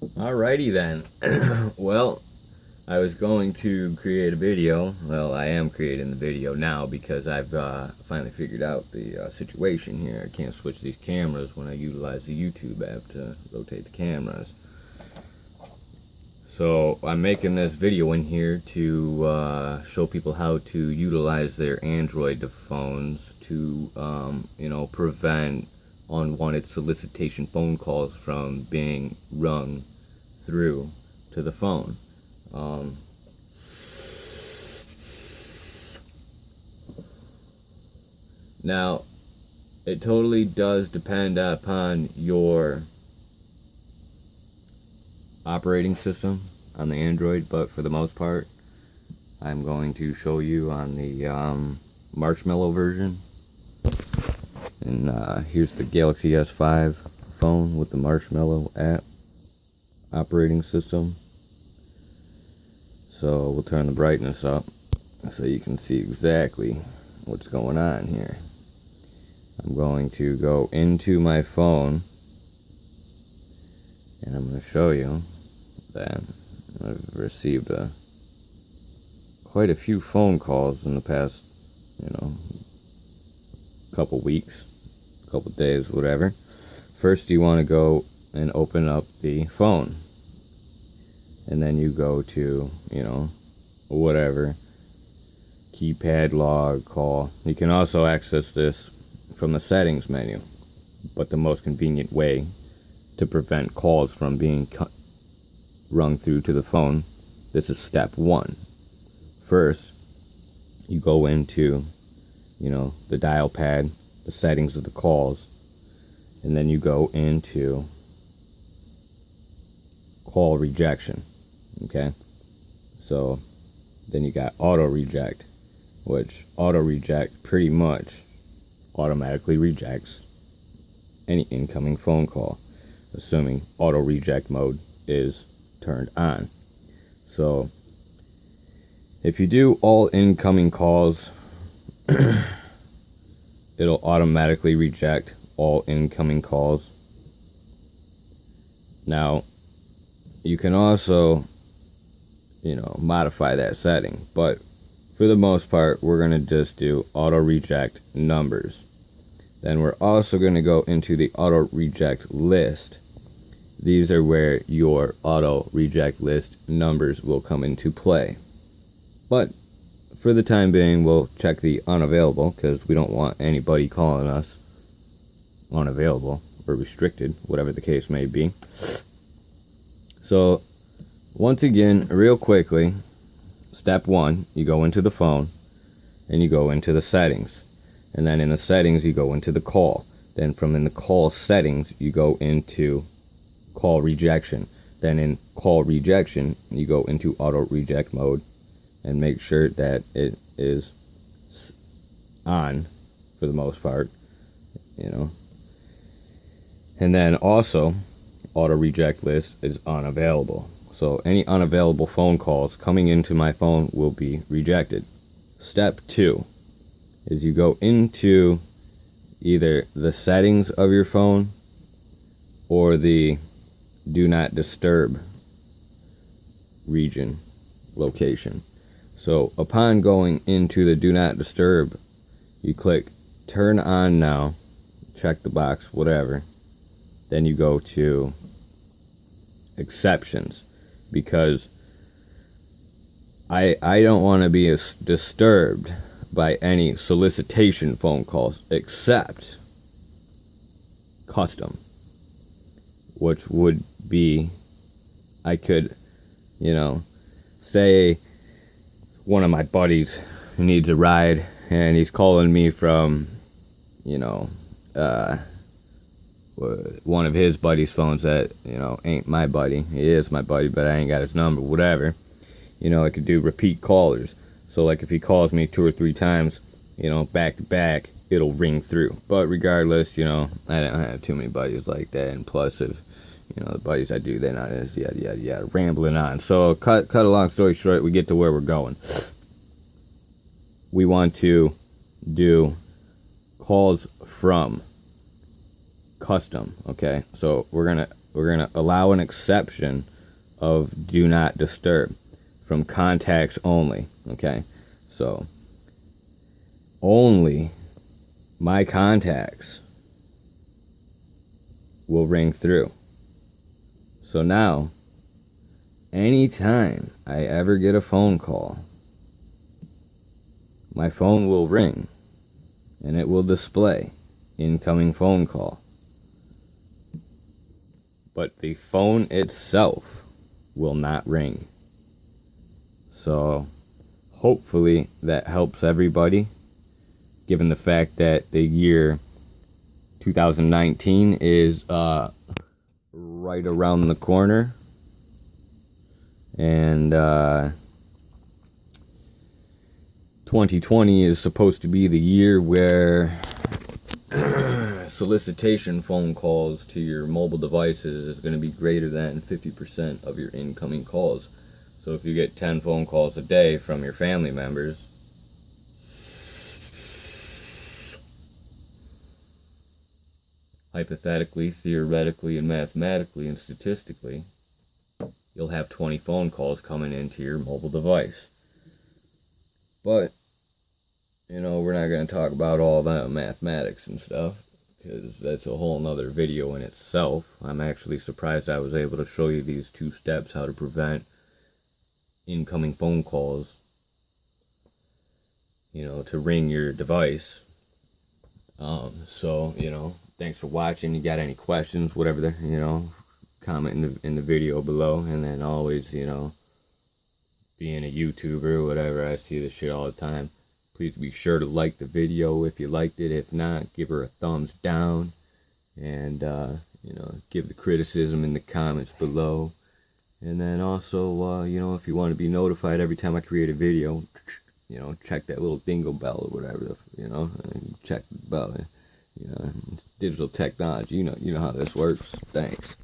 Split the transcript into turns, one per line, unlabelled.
Alrighty then. Well, I was going to create a video. Well, I am creating the video now because I've finally figured out the situation here. I can't switch these cameras when I utilize the YouTube app to rotate the cameras. So I'm making this video in here to show people how to utilize their Android phones to, prevent unwanted solicitation phone calls from being rung through to the phone. Now, it totally does depend upon your operating system on the Android, but for the most part, I'm going to show you on the Marshmallow version. And here's the Galaxy S5 phone with the Marshmallow app operating system. So we'll turn the brightness up so you can see exactly what's going on here. I'm going to go into my phone and I'm going to show you that I've received quite a few phone calls in the past, couple weeks, couple days, whatever. First, you want to go and open up the phone, and then you go to, whatever keypad log call. You can also access this from the settings menu, but the most convenient way to prevent calls from being rung through to the phone, this is step one. First, you go into, the dial pad, the settings of the calls, and then you go into call rejection. Okay, so then you got auto reject, which auto reject pretty much automatically rejects any incoming phone call, assuming auto reject mode is turned on. So if you do all incoming calls, it'll automatically reject all incoming calls. Now, you can also, modify that setting, but for the most part, we're going to just do auto reject numbers. Then we're also going to go into the auto reject list. These are where your auto reject list numbers will come into play. But for the time being, we'll check the unavailable because we don't want anybody calling us unavailable or restricted, whatever the case may be. So once again, real quickly, step one, you go into the phone and you go into the settings, and then in the settings you go into the call. Then from in the call settings you go into call rejection. Then in call rejection you go into auto reject mode and make sure that it is on for the most part, and then also auto reject list is unavailable. So any unavailable phone calls coming into my phone will be rejected. Step two is you go into either the settings of your phone or the do not disturb region location. So upon going into the do not disturb, you click turn on now, check the box, whatever. Then you go to exceptions, because I don't want to be disturbed by any solicitation phone calls except custom, which would be, I could, say one of my buddies needs a ride and he's calling me from, one of his buddy's phones that, ain't my buddy. He is my buddy, but I ain't got his number, whatever. I could do repeat callers. So like if he calls me 2 or 3 times, back to back, it'll ring through. But regardless, I don't have too many buddies like that. And plus, if, the buddies I do, they're not as yada, yada, yada, rambling on. So cut a long story short, we get to where we're going. We want to do calls from custom. Okay, so we're gonna we're going to allow an exception of do not disturb from contacts only. Okay, so only my contacts will ring through. So now, anytime I ever get a phone call, my phone will ring and it will display incoming phone call. But the phone itself will not ring. So hopefully that helps everybody, given the fact that the year 2019 is right around the corner, and 2020 is supposed to be the year where solicitation phone calls to your mobile devices is going to be greater than 50% of your incoming calls. So if you get 10 phone calls a day from your family members, hypothetically, theoretically, and mathematically, and statistically, you'll have 20 phone calls coming into your mobile device. But, you know, we're not going to talk about all that mathematics and stuff, because that's a whole nother video in itself. I'm actually surprised I was able to show you these 2 steps, how to prevent incoming phone calls, you know, to ring your device. So, you know, thanks for watching. You got any questions, whatever, you know, comment in the video below. And then always, you know, being a YouTuber, whatever, I see this shit all the time. Please be sure to like the video if you liked it. If not, give her a thumbs down. And, you know, give the criticism in the comments below. And then also, you know, if you want to be notified every time I create a video, you know, check that little dingle bell or whatever, you know, check the bell, you know, digital technology, you know how this works. Thanks.